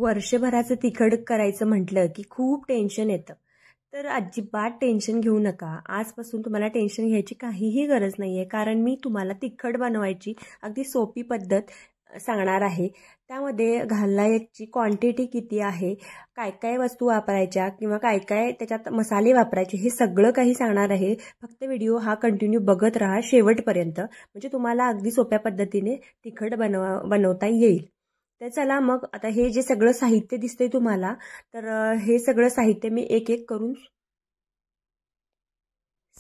वर्षभराचं तिखट करायचं म्हटलं की खूप टेन्शन येतं. तर अजिबात टेन्शन घेऊ नका. आजपासून तुम्हाला टेन्शन घ्यायची काहीही गरज नाही आहे, कारण मी तुम्हाला तिखट बनवायची अगदी सोपी पद्धत सांगणार आहे. त्यामध्ये घालायची क्वांटिटी किती आहे, काय काय वस्तू वापरायच्या किंवा काय काय त्याच्यात मसाले वापरायचे, हे सगळं काही सांगणार आहे. फक्त व्हिडिओ हा कंटिन्यू बघत राहा शेवटपर्यंत, म्हणजे तुम्हाला अगदी सोप्या पद्धतीने तिखट बनवता येईल. तर चला मग आता हे जे सगळं साहित्य दिसतंय तुम्हाला, तर हे सगळं साहित्य मी एक एक करून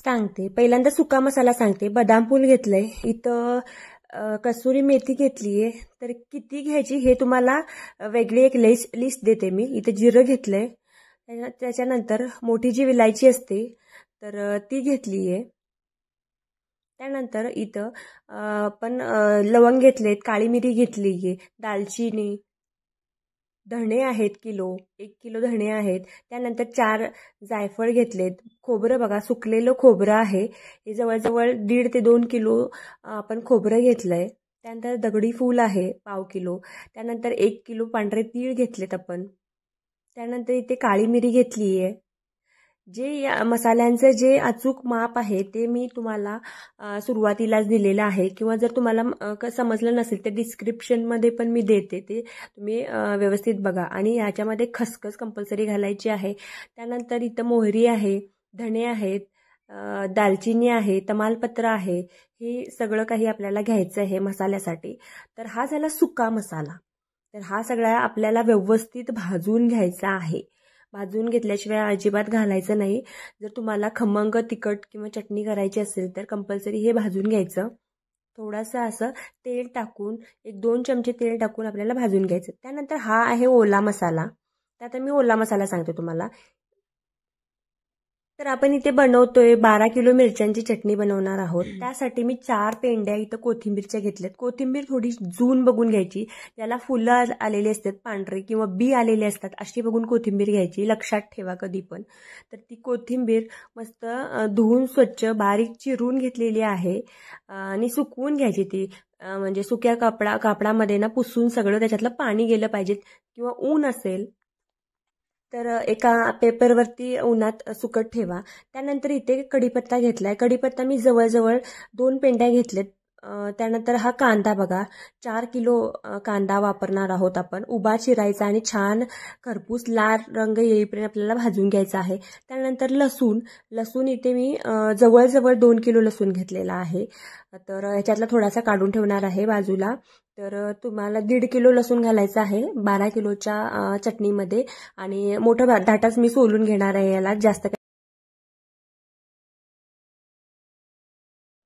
सांगते. पहिल्यांदा सुका मसाला सांगते. बदाम फूल घेतलंय इथं, कसुरी मेथी घेतलीये. तर किती घ्यायची हे तुम्हाला वेगळी एक लिस्ट देते मी. इथं जिरं घेतलंय, त्याच्यानंतर मोठी जी विलायची असते तर ती घेतलीये. त्यानंतर इथं पण लवंग घेतलेत, काळी मिरी घेतलीये, दालचिनी, धणे आहेत किलो, 1 किलो धणे आहेत. त्यानंतर 4 जायफळ घेतलेत. खोबरं बघा, सुकलेलं खोबरं आहे, हे जवळजवळ 1.5 ते 2 किलो आपण खोबरं घेतलंय. त्यानंतर दगडी फूल आहे 1/2 किलो. त्यानंतर 1 किलो पांढरे तीळ घेतलेत आपण. त्यानंतर इथे काळी मिरी घेतली आहे. जे या मसाल्यांचं जे अचूक माप आहे ते मी तुम्हाला सुरुवातीलाच दिलेलं आहे, किंवा जर तुम्हाला समजलं नसेल तर डिस्क्रिप्शनमध्ये पण मी देते, ते तुम्ही व्यवस्थित बघा. आणि ह्याच्यामध्ये खसखस कंपल्सरी घालायची आहे. त्यानंतर इथं मोहरी आहे, धणे आहेत, दालचिनी आहे, तमालपत्र आहे. हे सगळं काही आपल्याला घ्यायचं आहे मसाल्यासाठी. तर हा झाला सुका मसाला. तर हा सगळा आपल्याला व्यवस्थित भाजून घ्यायचा आहे. भाजून घेतल्याशिवाय अजिबात घालायचं नाही. जर तुम्हाला खमंग तिखट किंवा चटणी करायची असेल तर कंपल्सरी हे भाजून घ्यायचं. थोडंसं असं तेल टाकून, 1-2 चमचे तेल टाकून आपल्याला भाजून घ्यायचं. त्यानंतर हा आहे ओला मसाला. तर आता मी ओला मसाला सांगते तुम्हाला. तर आपण इथे बनवतोय 12 किलो मिरच्यांची चटणी बनवणार आहोत. त्यासाठी मी 4 पेंड्या इथं कोथिंबीरच्या घेतल्यात. कोथिंबीर थोडी जून बघून घ्यायची, ज्याला फुलं आलेली असतात पांढरे किंवा बी आलेले असतात अशी बघून कोथिंबीर घ्यायची. लक्षात ठेवा कधी पण. तर ती कोथिंबीर मस्त धुवून स्वच्छ बारीक चिरून घेतलेली आहे आणि सुकवून घ्यायची ती. म्हणजे सुक्या कापडामध्ये ना पुसून सगळं त्याच्यातलं पाणी गेलं पाहिजे, किंवा ऊन असेल तर एका पेपरवरती उन्हात सुकत ठेवा. त्यानंतर इथे कढीपत्ता घेतलाय. कढीपत्ता मी जवळजवळ 2 पेंड्या घेतलेत. त्यानंतर हा कांदा बघा, 4 किलो कांदा वापरणार आहोत आपण. उभा चिरायचा आणि छान खरपूस लाल रंग येईपर्यंत आपल्याला भाजून घ्यायचा आहे. त्यानंतर लसूण इथे मी जवळजवळ 2 किलो लसूण घेतलेला आहे. तर ह्याच्यातला थोडासा काढून ठेवणार आहे बाजूला. तर तुम्हाला 1.5 किलो लसूण घालायचा आहे 12 किलोच्या चटणीमध्ये. आणि मोठं धाटाच मी सोलून घेणार आहे याला. जास्त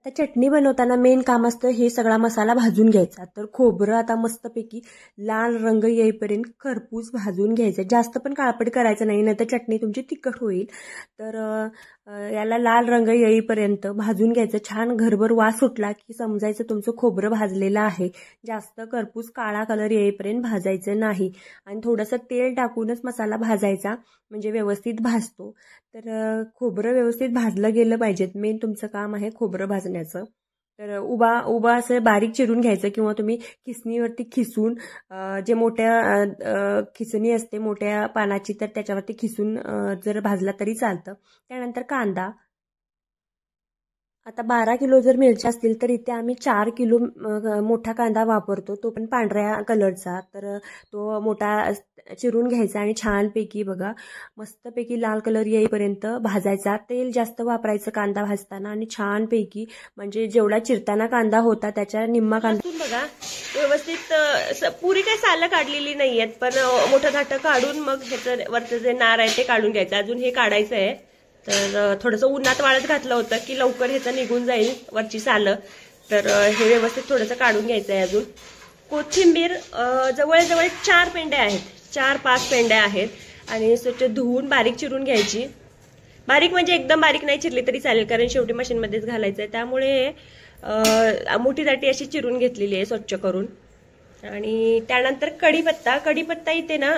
आता चटणी बनवताना मेन काम असतं हे सगळा मसाला भाजून घ्यायचा. तर खोबरं आता मस्तपैकी लाल रंग येईपर्यंत खरपूस भाजून घ्यायचं. जास्त पण काळपट करायचं नाही, नाहीतर चटणी तुमची तिखट होईल. तर याला लाल रंग येईपर्यंत भाजून घ्यायचं. छान घरभर वास सुटला की समजायचं तुमचं खोबरं भाजलेलं आहे. जास्त खरपूस काळा कलर येईपर्यंत भाजायचं नाही. आणि थोडंसं तेल टाकूनच मसाला भाजायचा, म्हणजे व्यवस्थित भाजतो. तर खोबरं व्यवस्थित भाजलं गेलं पाहिजेत. मेन तुमचं काम आहे खोबरं भाजण्याचं. तर उभा असं बारीक चिरून घ्यायचं, किंवा तुम्ही खिसणीवरती खिसून, जे मोठ्या खिसणी असते मोठ्या पानाची, तर त्याच्यावरती खिसून जर भाजला तरी चालतं. त्यानंतर कांदा, आता 12 किलो जर मिरच्या असतील तर इथे आम्ही 4 किलो मोठा कांदा वापरतो, तो पण पांढऱ्या कलरचा. तर तो मोठा चिरून घ्यायचा आणि छानपैकी बघा मस्तपैकी लाल कलर येईपर्यंत भाजायचा. तेल जास्त वापरायचं कांदा भाजताना, आणि छानपैकी म्हणजे जेवढा चिरताना कांदा होता त्याच्या निम्मा कांदा बघा व्यवस्थित. पुरी काही सालं काढलेली नाही आहेत, पण मोठं धाटं काढून मग ह्याचं वरचं जे नार आहे ते काढून घ्यायचं. अजून हे काढायचं आहे. तर थोडंसं उन्हात वाळत घातलं होतं की लवकर ह्याचं निघून जाईल वरची सालं. तर हे व्यवस्थित थोडंसं काढून घ्यायचं आहे. अजून कोथिंबीर जवळजवळ 4 पेंड्या आहेत, 4-5 पेंड्या आहेत. आणि स्वच्छ धुवून बारीक चिरून घ्यायची. बारीक म्हणजे एकदम बारीक नाही चिरली तरी चालेल, कारण शेवटी मशीनमध्येच घालायचं आहे. त्यामुळे मोठी दाटी अशी चिरून घेतलेली आहे स्वच्छ करून. आणि त्यानंतर कढीपत्ता इथे ना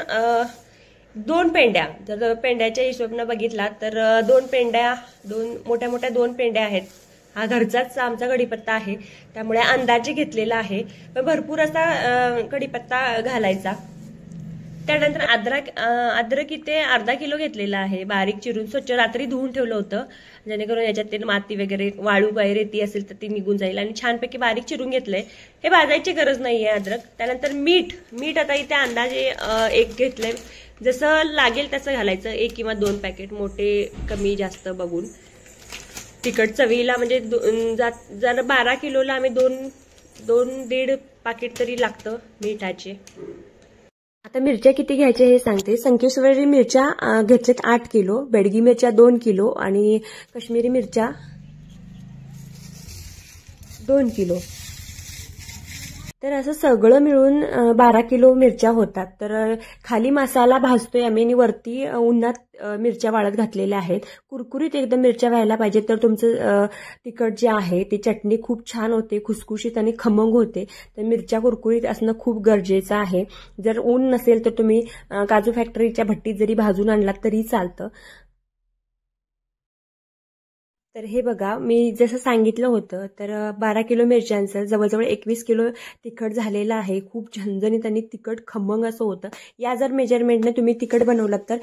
2 पेंड्या, जर पेंड्याच्या हिशोबानं बघितला तर 2 पेंड्या, 2 मोठ्या 2 पेंड्या आहेत. हा घरचाच आमचा कढीपत्ता आहे, त्यामुळे अंदाजे घेतलेला आहे. पण भरपूर असा कढीपत्ता घालायचा. त्यानंतर अद्रक इथे अर्धा किलो घेतलेला आहे, बारीक चिरून स्वच्छ रात्री धुवून ठेवलं होतं, जेणेकरून याच्यात ते माती वगैरे वाळू वगैरे ती असेल तर ती निघून जाईल, आणि छानपैकी बारीक चिरून घेतलंय. हे भाजायची गरज नाहीये अद्रक. त्यानंतर मीठ आता इथे अंदाजे एक घेतलंय, जसं लागेल तसं घालायचं, 1 किंवा 2 पॅकेट, मोठे कमी जास्त बघून. तिखट चवीला म्हणजे जर 12 किलोला आम्ही 2-1.5 पाकिट तरी लागतं मिठाचे. आता मिरच्या किती घ्यायच्या हे सांगते. संकेश्वरी मिरच्या घेतल्यात 8 किलो, बेडगी मिरच्या 2 किलो आणि काश्मीरी मिरच्या 2 किलो. तर असं सगळं मिळून 12 किलो मिरच्या होतात. तर खाली मसाला भाजतोय आम्ही आणि वरती उन्हात मिरच्या वाळत घातलेल्या आहेत. कुरकुरीत एकदम मिरच्या व्हायला पाहिजे, तर तुमचं तिखट जे आहे ती चटणी खूप छान होते, खुसखुशीत आणि खमंग होते. तर मिरच्या कुरकुरीत असणं खूप गरजेचं आहे. जर ऊन नसेल तर तुम्ही काजू फॅक्टरीच्या भट्टीत जरी भाजून आणलात तरी चालतं. तर हे बघा, मी जसं सांगितलं होतं, तर 12 किलो मिरच्यांचं जवळजवळ 21 किलो तिखट झालेलं आहे. खूप झणझणीत आणि तिखट खमंग असं होतं. या जर मेजरमेंटने तुम्ही तिखट बनवलात तर